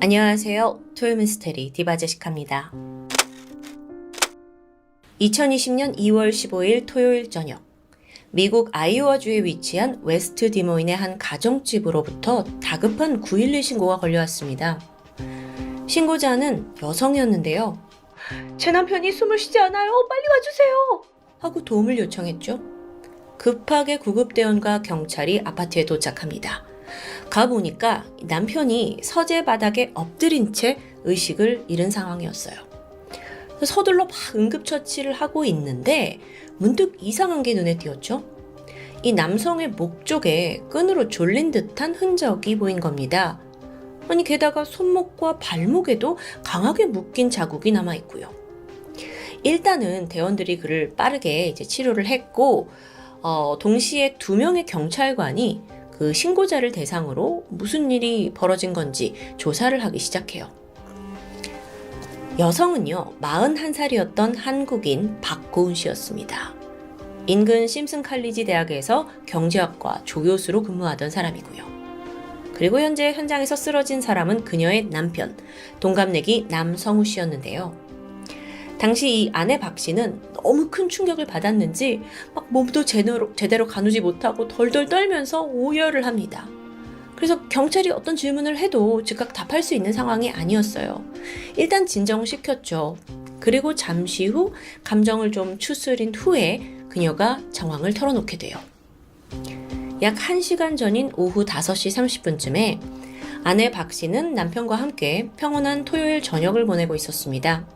안녕하세요. 토요미스테리 디바제시카입니다. 2020년 2월 15일 토요일 저녁, 미국 아이오와주에 위치한 웨스트 디모인의 한 가정집으로부터 다급한 911 신고가 걸려왔습니다. 신고자는 여성이었는데요. 제 남편이 숨을 쉬지 않아요. 빨리 와주세요. 하고 도움을 요청했죠. 급하게 구급대원과 경찰이 아파트에 도착합니다. 가보니까 남편이 서재 바닥에 엎드린 채 의식을 잃은 상황이었어요. 서둘러 막 응급처치를 하고 있는데 문득 이상한 게 눈에 띄었죠. 이 남성의 목 쪽에 끈으로 졸린 듯한 흔적이 보인 겁니다. 아니 게다가 손목과 발목에도 강하게 묶인 자국이 남아있고요. 일단은 대원들이 그를 빠르게 치료를 했고 동시에 2명의 경찰관이 그 신고자를 대상으로 무슨 일이 벌어진 건지 조사를 하기 시작해요. 여성은요, 41살이었던 한국인 박고은 씨였습니다. 인근 심슨 칼리지 대학에서 경제학과 조교수로 근무하던 사람이고요. 그리고 현재 현장에서 쓰러진 사람은 그녀의 남편, 동갑내기 남성우 씨였는데요. 당시 이 아내 박 씨는 너무 큰 충격을 받았는지 막 몸도 제대로 가누지 못하고 덜덜 떨면서 오열을 합니다. 그래서 경찰이 어떤 질문을 해도 즉각 답할 수 있는 상황이 아니었어요. 일단 진정을 시켰죠. 그리고 잠시 후 감정을 좀 추스린 후에 그녀가 정황을 털어놓게 돼요. 약 1시간 전인 오후 5시 30분쯤에 아내 박 씨는 남편과 함께 평온한 토요일 저녁을 보내고 있었습니다.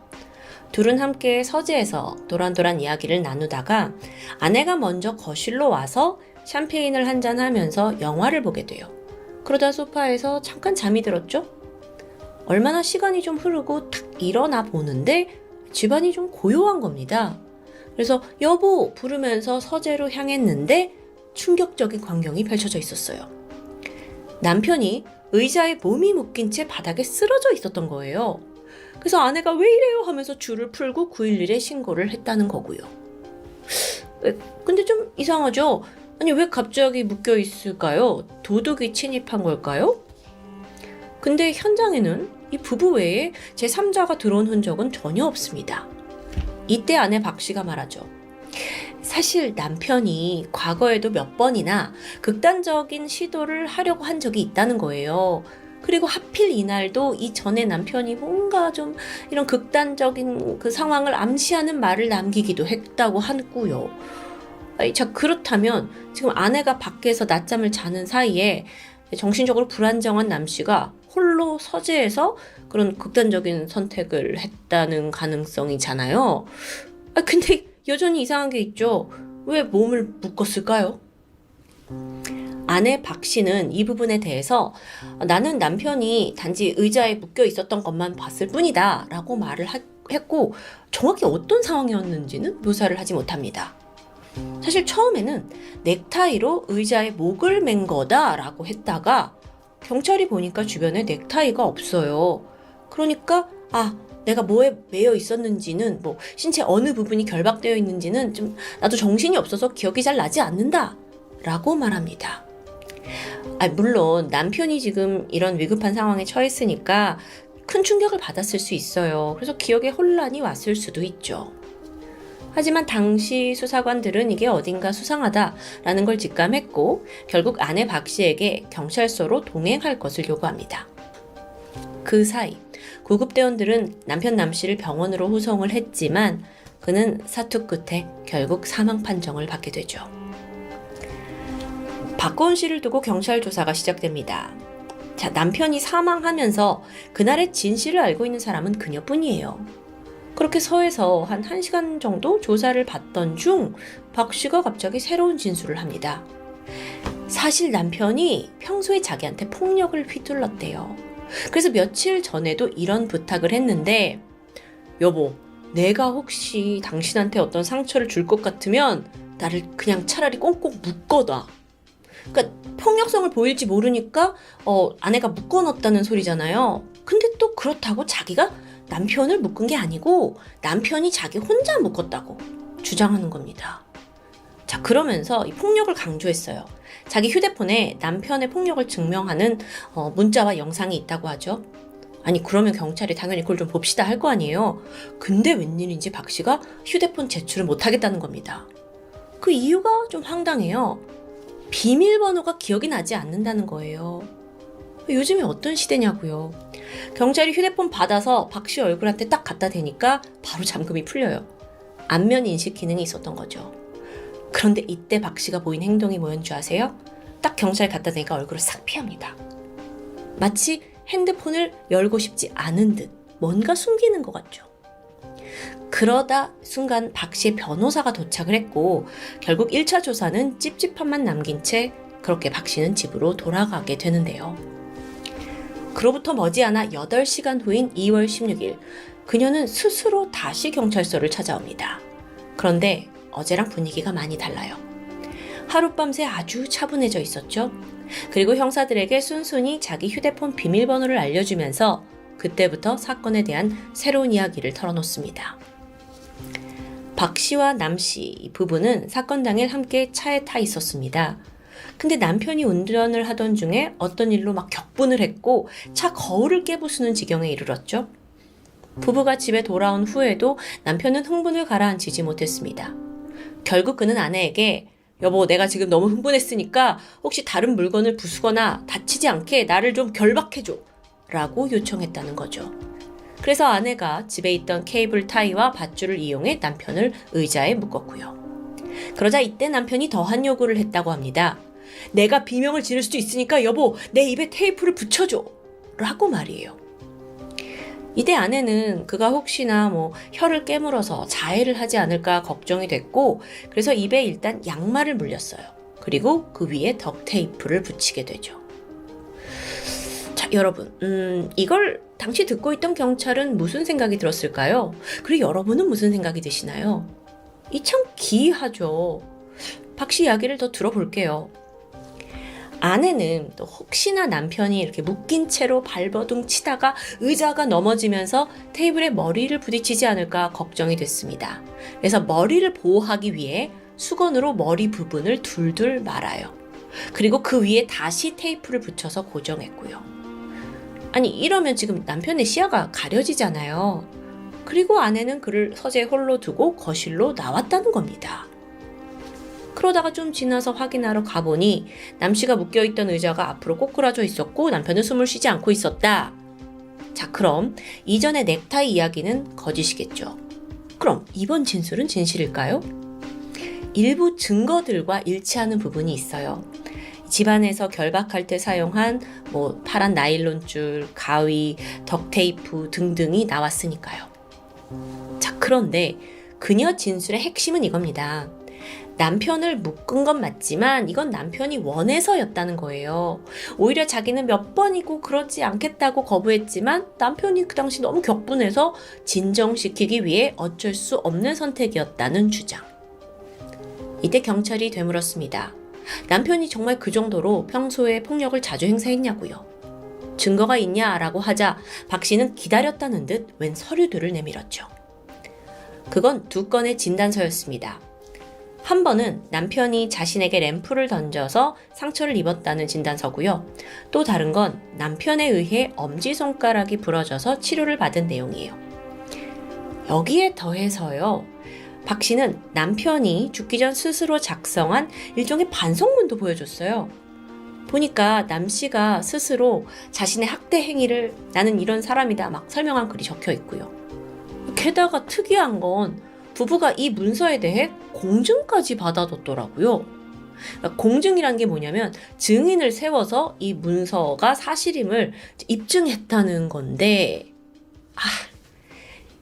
둘은 함께 서재에서 도란도란 이야기를 나누다가 아내가 먼저 거실로 와서 샴페인을 한잔하면서 영화를 보게 돼요. 그러다 소파에서 잠깐 잠이 들었죠? 얼마나 시간이 좀 흐르고 탁 일어나 보는데 집안이 좀 고요한 겁니다. 그래서 여보 부르면서 서재로 향했는데 충격적인 광경이 펼쳐져 있었어요. 남편이 의자에 몸이 묶인 채 바닥에 쓰러져 있었던 거예요. 그래서 아내가 왜 이래요 하면서 줄을 풀고 911에 신고를 했다는 거고요. 근데 좀 이상하죠? 아니 왜 갑자기 묶여 있을까요? 도둑이 침입한 걸까요? 근데 현장에는 이 부부 외에 제3자가 들어온 흔적은 전혀 없습니다. 이때 아내 박 씨가 말하죠. 사실 남편이 과거에도 몇 번이나 극단적인 시도를 하려고 한 적이 있다는 거예요. 그리고 하필 이날도 이전에 남편이 뭔가 좀 이런 극단적인 그 상황을 암시하는 말을 남기기도 했다고 하고요. 자, 그렇다면 지금 아내가 밖에서 낮잠을 자는 사이에 정신적으로 불안정한 남씨가 홀로 서재에서 그런 극단적인 선택을 했다는 가능성이잖아요. 근데 여전히 이상한 게 있죠. 왜 몸을 묶었을까요? 아내 박 씨는 이 부분에 대해서 나는 남편이 단지 의자에 묶여 있었던 것만 봤을 뿐이다 라고 말을 했고 정확히 어떤 상황이었는지는 묘사를 하지 못합니다. 사실 처음에는 넥타이로 의자에 목을 맨 거다 라고 했다가 경찰이 보니까 주변에 넥타이가 없어요. 그러니까 내가 뭐에 매여 있었는지는 신체 어느 부분이 결박되어 있는지는 좀 나도 정신이 없어서 기억이 잘 나지 않는다 라고 말합니다. 물론 남편이 지금 이런 위급한 상황에 처했으니까 큰 충격을 받았을 수 있어요. 그래서 기억에 혼란이 왔을 수도 있죠. 하지만 당시 수사관들은 이게 어딘가 수상하다라는 걸 직감했고 결국 아내 박 씨에게 경찰서로 동행할 것을 요구합니다. 그 사이 구급대원들은 남편 남 씨를 병원으로 후송을 했지만 그는 사투 끝에 결국 사망 판정을 받게 되죠. 박고은 씨를 두고 경찰 조사가 시작됩니다. 자, 남편이 사망하면서 그날의 진실을 알고 있는 사람은 그녀뿐이에요. 그렇게 서에서 한 1시간 정도 조사를 받던 중 박 씨가 갑자기 새로운 진술을 합니다. 사실 남편이 평소에 자기한테 폭력을 휘둘렀대요. 그래서 며칠 전에도 이런 부탁을 했는데 여보, 내가 혹시 당신한테 어떤 상처를 줄 것 같으면 나를 그냥 차라리 꽁꽁 묶어놔. 그러니까 폭력성을 보일지 모르니까 아내가 묶어놨다는 소리잖아요. 근데 또 그렇다고 자기가 남편을 묶은 게 아니고 남편이 자기 혼자 묶었다고 주장하는 겁니다. 자, 그러면서 이 폭력을 강조했어요. 자기 휴대폰에 남편의 폭력을 증명하는 문자와 영상이 있다고 하죠. 아니 그러면 경찰이 당연히 그걸 좀 봅시다 할 거 아니에요. 근데 웬일인지 박 씨가 휴대폰 제출을 못하겠다는 겁니다. 그 이유가 좀 황당해요. 비밀번호가 기억이 나지 않는다는 거예요. 요즘에 어떤 시대냐고요. 경찰이 휴대폰 받아서 박 씨 얼굴한테 딱 갖다 대니까 바로 잠금이 풀려요. 안면 인식 기능이 있었던 거죠. 그런데 이때 박 씨가 보인 행동이 뭐였는 줄 아세요? 딱 경찰 갖다 대니까 얼굴을 싹 피합니다. 마치 핸드폰을 열고 싶지 않은 듯 뭔가 숨기는 것 같죠. 그러다 순간 박 씨의 변호사가 도착을 했고 결국 1차 조사는 찝찝함만 남긴 채 그렇게 박 씨는 집으로 돌아가게 되는데요. 그로부터 머지않아 8시간 후인 2월 16일 그녀는 스스로 다시 경찰서를 찾아옵니다. 그런데 어제랑 분위기가 많이 달라요. 하룻밤새 아주 차분해져 있었죠. 그리고 형사들에게 순순히 자기 휴대폰 비밀번호를 알려주면서 그때부터 사건에 대한 새로운 이야기를 털어놓습니다. 박 씨와 남 씨 부부는 사건 당일 함께 차에 타 있었습니다. 근데 남편이 운전을 하던 중에 어떤 일로 막 격분을 했고 차 거울을 깨부수는 지경에 이르렀죠. 부부가 집에 돌아온 후에도 남편은 흥분을 가라앉히지 못했습니다. 결국 그는 아내에게 여보, 내가 지금 너무 흥분했으니까 혹시 다른 물건을 부수거나 다치지 않게 나를 좀 결박해줘 라고 요청했다는 거죠. 그래서 아내가 집에 있던 케이블 타이와 밧줄을 이용해 남편을 의자에 묶었고요. 그러자 이때 남편이 더한 요구를 했다고 합니다. 내가 비명을 지를 수도 있으니까 여보, 내 입에 테이프를 붙여줘 라고 말이에요. 이때 아내는 그가 혹시나 혀를 깨물어서 자해를 하지 않을까 걱정이 됐고 그래서 입에 일단 양말을 물렸어요. 그리고 그 위에 덕테이프를 붙이게 되죠. 자, 여러분, 이걸 당시 듣고 있던 경찰은 무슨 생각이 들었을까요? 그리고 여러분은 무슨 생각이 드시나요? 이 참 기이하죠. 박 씨 이야기를 더 들어볼게요. 아내는 또 혹시나 남편이 이렇게 묶인 채로 발버둥 치다가 의자가 넘어지면서 테이블에 머리를 부딪히지 않을까 걱정이 됐습니다. 그래서 머리를 보호하기 위해 수건으로 머리 부분을 둘둘 말아요. 그리고 그 위에 다시 테이프를 붙여서 고정했고요. 아니 이러면 지금 남편의 시야가 가려지잖아요. 그리고 아내는 그를 서재에 홀로 두고 거실로 나왔다는 겁니다. 그러다가 좀 지나서 확인하러 가보니 남씨가 묶여있던 의자가 앞으로 꼬꾸라져 있었고 남편은 숨을 쉬지 않고 있었다. 자, 그럼 이전의 넥타이 이야기는 거짓이겠죠. 그럼 이번 진술은 진실일까요? 일부 증거들과 일치하는 부분이 있어요. 집안에서 결박할 때 사용한 파란 나일론줄, 가위, 덕테이프 등등이 나왔으니까요. 자, 그런데 그녀 진술의 핵심은 이겁니다. 남편을 묶은 건 맞지만 이건 남편이 원해서였다는 거예요. 오히려 자기는 몇 번이고 그러지 않겠다고 거부했지만 남편이 그 당시 너무 격분해서 진정시키기 위해 어쩔 수 없는 선택이었다는 주장. 이때 경찰이 되물었습니다. 남편이 정말 그 정도로 평소에 폭력을 자주 행사했냐고요. 증거가 있냐라고 하자 박 씨는 기다렸다는 듯 웬 서류들을 내밀었죠. 그건 2건의 진단서였습니다. 한 번은 남편이 자신에게 램프를 던져서 상처를 입었다는 진단서고요. 또 다른 건 남편에 의해 엄지손가락이 부러져서 치료를 받은 내용이에요. 여기에 더해서요. 박 씨는 남편이 죽기 전 스스로 작성한 일종의 반성문도 보여줬어요. 보니까 남 씨가 스스로 자신의 학대 행위를 나는 이런 사람이다 막 설명한 글이 적혀 있고요. 게다가 특이한 건 부부가 이 문서에 대해 공증까지 받아뒀더라고요. 그러니까 공증이란 게 뭐냐면 증인을 세워서 이 문서가 사실임을 입증했다는 건데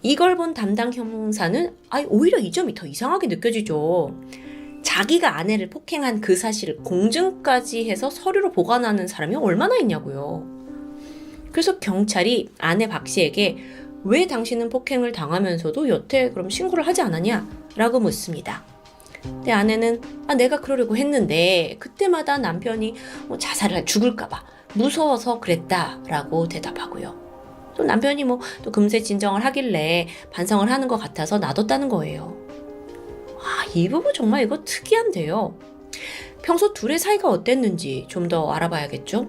이걸 본 담당 형사는 오히려 이 점이 더 이상하게 느껴지죠. 자기가 아내를 폭행한 그 사실을 공증까지 해서 서류로 보관하는 사람이 얼마나 있냐고요. 그래서 경찰이 아내 박 씨에게 왜 당신은 폭행을 당하면서도 여태 그럼 신고를 하지 않았냐? 라고 묻습니다. 근데 아내는 내가 그러려고 했는데 그때마다 남편이 자살을 죽을까봐 무서워서 그랬다 라고 대답하고요. 또 남편이 또 금세 진정을 하길래 반성을 하는 것 같아서 놔뒀다는 거예요. 이 부분 정말 이거 특이한데요. 평소 둘의 사이가 어땠는지 좀 더 알아봐야겠죠?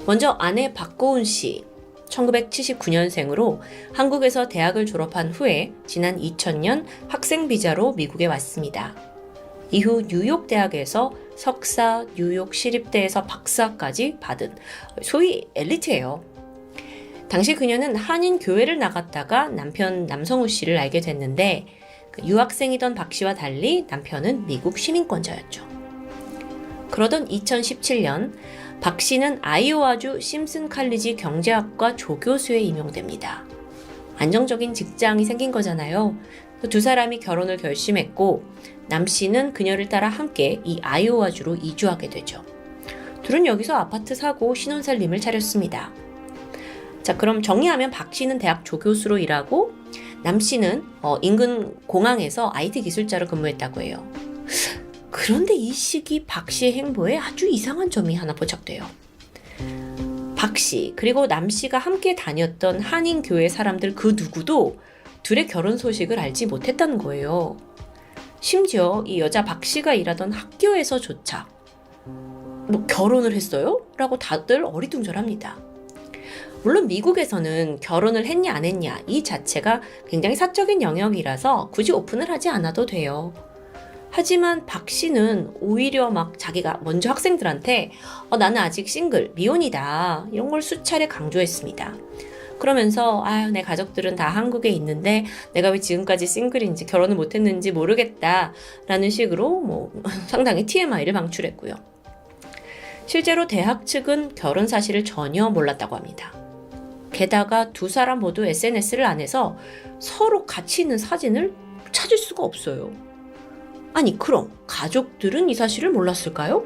먼저 아내 박고은 씨. 1979년생으로 한국에서 대학을 졸업한 후에 지난 2000년 학생 비자로 미국에 왔습니다. 이후 뉴욕 대학에서 석사, 뉴욕 시립대에서 박사까지 받은 소위 엘리트예요. 당시 그녀는 한인 교회를 나갔다가 남편 남성우 씨를 알게 됐는데 유학생이던 박 씨와 달리 남편은 미국 시민권자였죠. 그러던 2017년 박 씨는 아이오와주 심슨 칼리지 경제학과 조교수에 임용됩니다. 안정적인 직장이 생긴 거잖아요. 두 사람이 결혼을 결심했고 남 씨는 그녀를 따라 함께 이 아이오와주로 이주하게 되죠. 둘은 여기서 아파트 사고 신혼살림을 차렸습니다. 자, 그럼 정리하면 박 씨는 대학 조교수로 일하고 남 씨는 인근 공항에서 IT 기술자로 근무했다고 해요. 그런데 이 시기 박 씨의 행보에 아주 이상한 점이 하나 포착돼요. 박 씨 그리고 남 씨가 함께 다녔던 한인 교회 사람들 그 누구도 둘의 결혼 소식을 알지 못했다는 거예요. 심지어 이 여자 박 씨가 일하던 학교에서조차 결혼을 했어요? 라고 다들 어리둥절합니다. 물론 미국에서는 결혼을 했냐 안 했냐 이 자체가 굉장히 사적인 영역이라서 굳이 오픈을 하지 않아도 돼요. 하지만 박 씨는 오히려 자기가 먼저 학생들한테 나는 아직 싱글, 미혼이다 이런 걸 수차례 강조했습니다. 그러면서 내 가족들은 다 한국에 있는데 내가 왜 지금까지 싱글인지 결혼을 못했는지 모르겠다 라는 식으로 상당히 TMI를 방출했고요. 실제로 대학 측은 결혼 사실을 전혀 몰랐다고 합니다. 게다가 두 사람 모두 SNS를 안 해서 서로 같이 있는 사진을 찾을 수가 없어요. 아니 그럼 가족들은 이 사실을 몰랐을까요?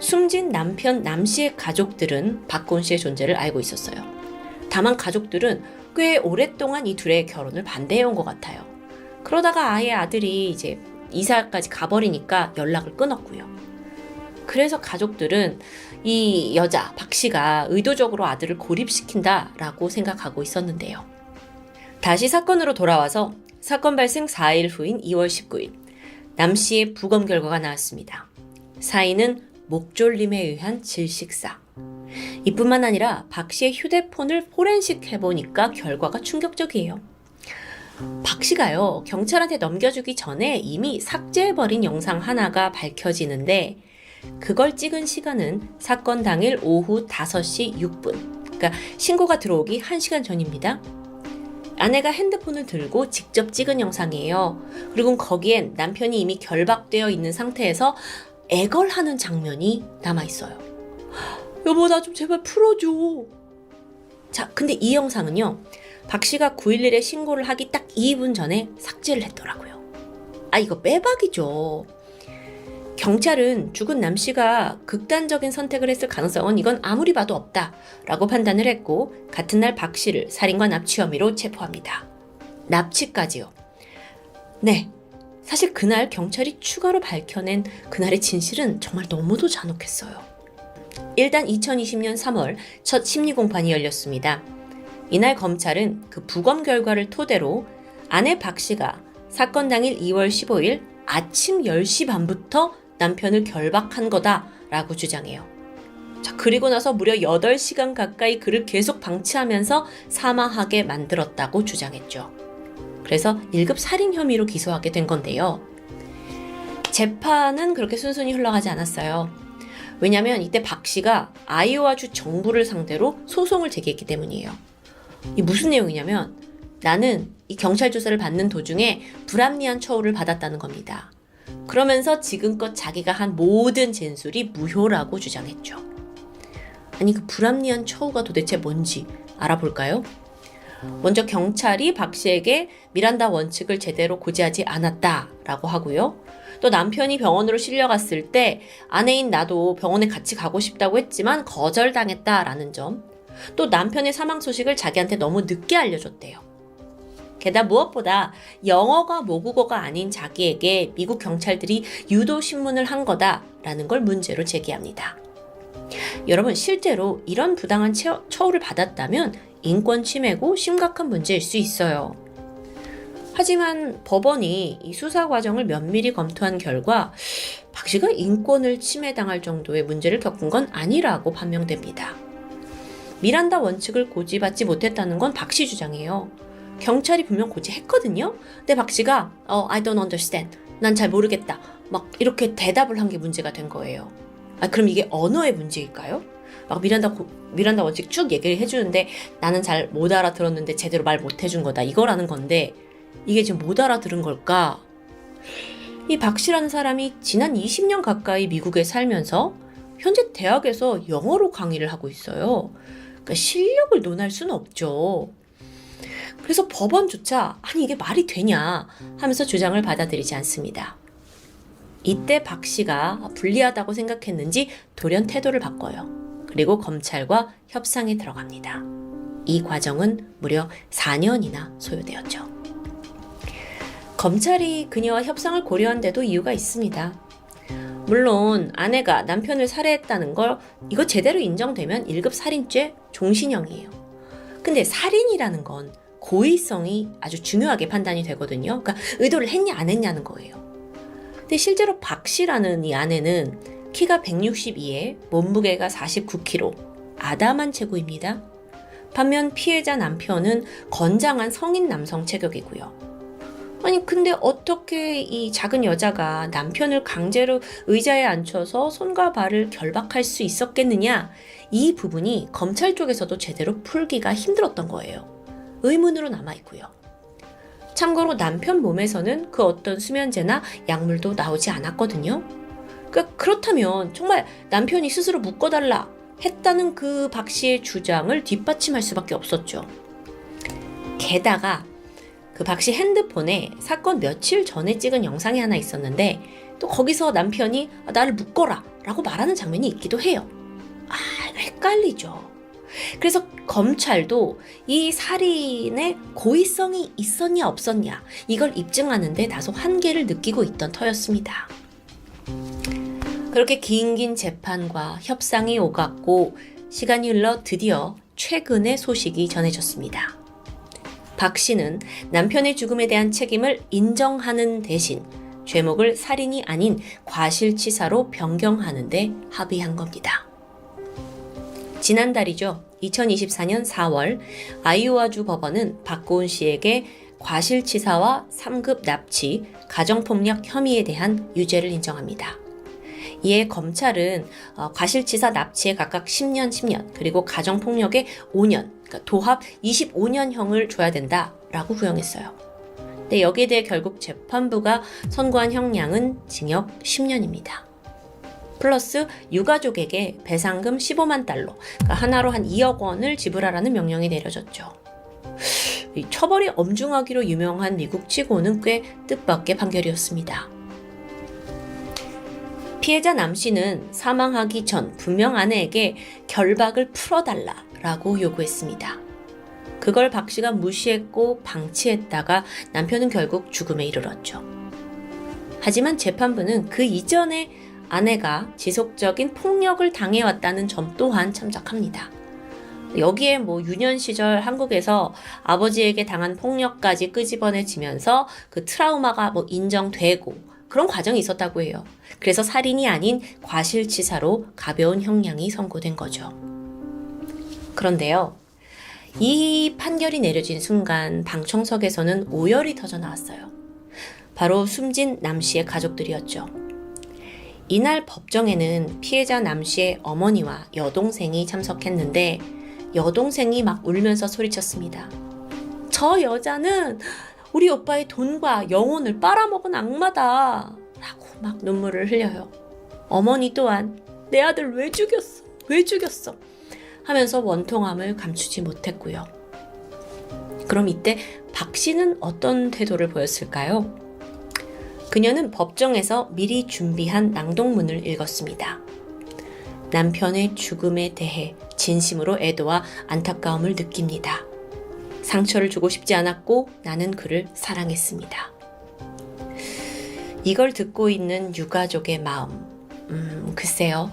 숨진 남편 남 씨의 가족들은 박고은 씨의 존재를 알고 있었어요. 다만 가족들은 꽤 오랫동안 이 둘의 결혼을 반대해온 것 같아요. 그러다가 아예 아들이 이제 이사까지 가버리니까 연락을 끊었고요. 그래서 가족들은 이 여자 박 씨가 의도적으로 아들을 고립시킨다라고 생각하고 있었는데요. 다시 사건으로 돌아와서 사건 발생 4일 후인 2월 19일 남 씨의 부검 결과가 나왔습니다. 사인은 목졸림에 의한 질식사. 이뿐만 아니라 박 씨의 휴대폰을 포렌식 해보니까 결과가 충격적이에요. 박 씨가요, 경찰한테 넘겨주기 전에 이미 삭제해버린 영상 하나가 밝혀지는데 그걸 찍은 시간은 사건 당일 오후 5시 6분. 그러니까 신고가 들어오기 1시간 전입니다. 아내가 핸드폰을 들고 직접 찍은 영상이에요. 그리고 거기엔 남편이 이미 결박되어 있는 상태에서 애걸하는 장면이 남아있어요. 여보, 나 좀 제발 풀어줘. 자, 근데 이 영상은요, 박 씨가 911에 신고를 하기 딱 2분 전에 삭제를 했더라고요. 이거 빼박이죠. 경찰은 죽은 남 씨가 극단적인 선택을 했을 가능성은 이건 아무리 봐도 없다라고 판단을 했고 같은 날 박 씨를 살인과 납치 혐의로 체포합니다. 납치까지요. 네, 사실 그날 경찰이 추가로 밝혀낸 그날의 진실은 정말 너무도 잔혹했어요. 일단 2020년 3월 첫 심리공판이 열렸습니다. 이날 검찰은 그 부검 결과를 토대로 아내 박 씨가 사건 당일 2월 15일 아침 10시 반부터 남편을 결박한 거다라고 주장해요. 자, 그리고 나서 무려 8시간 가까이 그를 계속 방치하면서 사망하게 만들었다고 주장했죠. 그래서 1급 살인 혐의로 기소하게 된 건데요. 재판은 그렇게 순순히 흘러가지 않았어요. 왜냐하면 이때 박 씨가 아이오와주 정부를 상대로 소송을 제기했기 때문이에요. 이 무슨 내용이냐면 나는 이 경찰 조사를 받는 도중에 불합리한 처우를 받았다는 겁니다. 그러면서 지금껏 자기가 한 모든 진술이 무효라고 주장했죠. 아니 그 불합리한 처우가 도대체 뭔지 알아볼까요? 먼저 경찰이 박 씨에게 미란다 원칙을 제대로 고지하지 않았다라고 하고요. 또 남편이 병원으로 실려갔을 때 아내인 나도 병원에 같이 가고 싶다고 했지만 거절당했다라는 점. 또 남편의 사망 소식을 자기한테 너무 늦게 알려줬대요. 게다가 무엇보다 영어가 모국어가 아닌 자기에게 미국 경찰들이 유도 신문을 한 거다라는 걸 문제로 제기합니다. 여러분 실제로 이런 부당한 처우를 받았다면 인권 침해고 심각한 문제일 수 있어요. 하지만 법원이 이 수사 과정을 면밀히 검토한 결과 박 씨가 인권을 침해당할 정도의 문제를 겪은 건 아니라고 판명됩니다. 미란다 원칙을 고지받지 못했다는 건 박 씨 주장이에요. 경찰이 분명 고지했거든요. 근데 박 씨가 I don't understand. 난 잘 모르겠다. 막 이렇게 대답을 한 게 문제가 된 거예요. 그럼 이게 언어의 문제일까요? 막 미란다 원칙 쭉 얘기를 해주는데 나는 잘 못 알아들었는데 제대로 말 못 해준 거다. 이거라는 건데 이게 지금 못 알아들은 걸까? 이 박 씨라는 사람이 지난 20년 가까이 미국에 살면서 현재 대학에서 영어로 강의를 하고 있어요. 그러니까 실력을 논할 수는 없죠. 그래서 법원조차 아니 이게 말이 되냐 하면서 주장을 받아들이지 않습니다. 이때 박 씨가 불리하다고 생각했는지 돌연 태도를 바꿔요. 그리고 검찰과 협상에 들어갑니다. 이 과정은 무려 4년이나 소요되었죠. 검찰이 그녀와 협상을 고려한 데도 이유가 있습니다. 물론 아내가 남편을 살해했다는 걸 이거 제대로 인정되면 1급 살인죄 종신형이에요. 근데 살인이라는 건 고의성이 아주 중요하게 판단이 되거든요. 그러니까 의도를 했냐 안 했냐는 거예요. 근데 실제로 박 씨라는 이 아내는 키가 162에 몸무게가 49kg, 아담한 체구입니다. 반면 피해자 남편은 건장한 성인 남성 체격이고요. 아니 근데 어떻게 이 작은 여자가 남편을 강제로 의자에 앉혀서 손과 발을 결박할 수 있었겠느냐? 이 부분이 검찰 쪽에서도 제대로 풀기가 힘들었던 거예요. 의문으로 남아있고요. 참고로 남편 몸에서는 그 어떤 수면제나 약물도 나오지 않았거든요. 그렇다면 정말 남편이 스스로 묶어달라 했다는 그 박 씨의 주장을 뒷받침할 수밖에 없었죠. 게다가 그 박 씨 핸드폰에 사건 며칠 전에 찍은 영상이 하나 있었는데 또 거기서 남편이 나를 묶어라 라고 말하는 장면이 있기도 해요. 헷갈리죠. 그래서 검찰도 이 살인의 고의성이 있었냐 없었냐 이걸 입증하는데 다소 한계를 느끼고 있던 터였습니다. 그렇게 긴 재판과 협상이 오갔고 시간이 흘러 드디어 최근의 소식이 전해졌습니다. 박 씨는 남편의 죽음에 대한 책임을 인정하는 대신 죄목을 살인이 아닌 과실치사로 변경하는 데 합의한 겁니다. 지난달이죠. 2024년 4월 아이오와주 법원은 박고은 씨에게 과실치사와 3급 납치, 가정폭력 혐의에 대한 유죄를 인정합니다. 이에 검찰은 과실치사 납치에 각각 10년, 10년, 그리고 가정폭력에 5년, 그러니까 도합 25년형을 줘야 된다라고 구형했어요. 근데 여기에 대해 결국 재판부가 선고한 형량은 징역 10년입니다. 플러스 유가족에게 배상금 15만 달러, 그러니까 하나로 한 2억 원을 지불하라는 명령이 내려졌죠. 이 처벌이 엄중하기로 유명한 미국치고는 꽤 뜻밖의 판결이었습니다. 피해자 남 씨는 사망하기 전 분명 아내에게 결박을 풀어달라라고 요구했습니다. 그걸 박 씨가 무시했고 방치했다가 남편은 결국 죽음에 이르렀죠. 하지만 재판부는 그 이전에 아내가 지속적인 폭력을 당해왔다는 점 또한 참작합니다. 여기에 유년 시절 한국에서 아버지에게 당한 폭력까지 끄집어내지면서 그 트라우마가 인정되고 그런 과정이 있었다고 해요. 그래서 살인이 아닌 과실치사로 가벼운 형량이 선고된 거죠. 그런데요, 이 판결이 내려진 순간 방청석에서는 오열이 터져 나왔어요. 바로 숨진 남 씨의 가족들이었죠. 이날 법정에는 피해자 남 씨의 어머니와 여동생이 참석했는데 여동생이 막 울면서 소리쳤습니다. 저 여자는 우리 오빠의 돈과 영혼을 빨아먹은 악마다 라고 막 눈물을 흘려요. 어머니 또한 내 아들 왜 죽였어? 왜 죽였어? 하면서 원통함을 감추지 못했고요. 그럼 이때 박 씨는 어떤 태도를 보였을까요? 그녀는 법정에서 미리 준비한 낭독문을 읽었습니다. 남편의 죽음에 대해 진심으로 애도와 안타까움을 느낍니다. 상처를 주고 싶지 않았고 나는 그를 사랑했습니다. 이걸 듣고 있는 유가족의 마음. 글쎄요.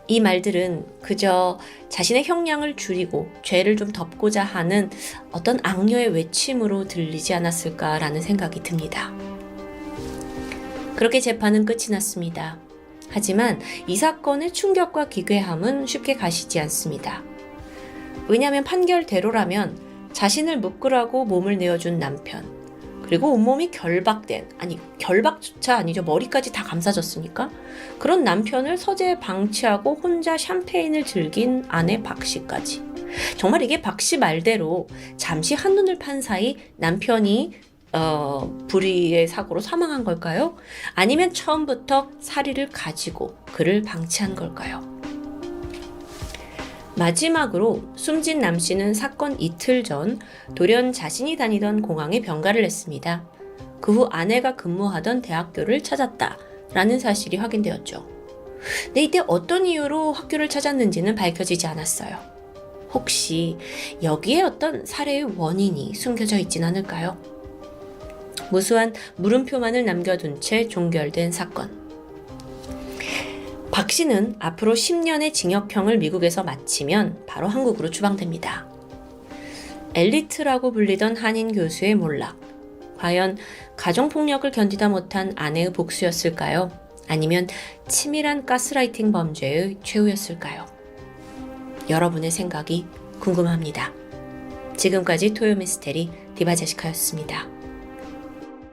이 말들은 그저 자신의 형량을 줄이고 죄를 좀 덮고자 하는 어떤 악녀의 외침으로 들리지 않았을까라는 생각이 듭니다. 그렇게 재판은 끝이 났습니다. 하지만 이 사건의 충격과 기괴함은 쉽게 가시지 않습니다. 왜냐하면 판결대로라면 자신을 묶으라고 몸을 내어준 남편, 그리고 온몸이 결박조차 아니죠. 머리까지 다 감싸졌으니까. 그런 남편을 서재에 방치하고 혼자 샴페인을 즐긴 아내 박 씨까지. 정말 이게 박 씨 말대로 잠시 한눈을 판 사이 남편이 불의의 사고로 사망한 걸까요? 아니면 처음부터 사리를 가지고 그를 방치한 걸까요? 마지막으로 숨진 남 씨는 사건 이틀 전 돌연 자신이 다니던 공항에 병가를 했습니다. 그 후 아내가 근무하던 대학교를 찾았다라는 사실이 확인되었죠. 근데 이때 어떤 이유로 학교를 찾았는지는 밝혀지지 않았어요. 혹시 여기에 어떤 살해의 원인이 숨겨져 있진 않을까요? 무수한 물음표만을 남겨둔 채 종결된 사건. 박 씨는 앞으로 10년의 징역형을 미국에서 마치면 바로 한국으로 추방됩니다. 엘리트라고 불리던 한인 교수의 몰락. 과연 가정폭력을 견디다 못한 아내의 복수였을까요? 아니면 치밀한 가스라이팅 범죄의 최후였을까요? 여러분의 생각이 궁금합니다. 지금까지 토요미스테리 디바제시카였습니다.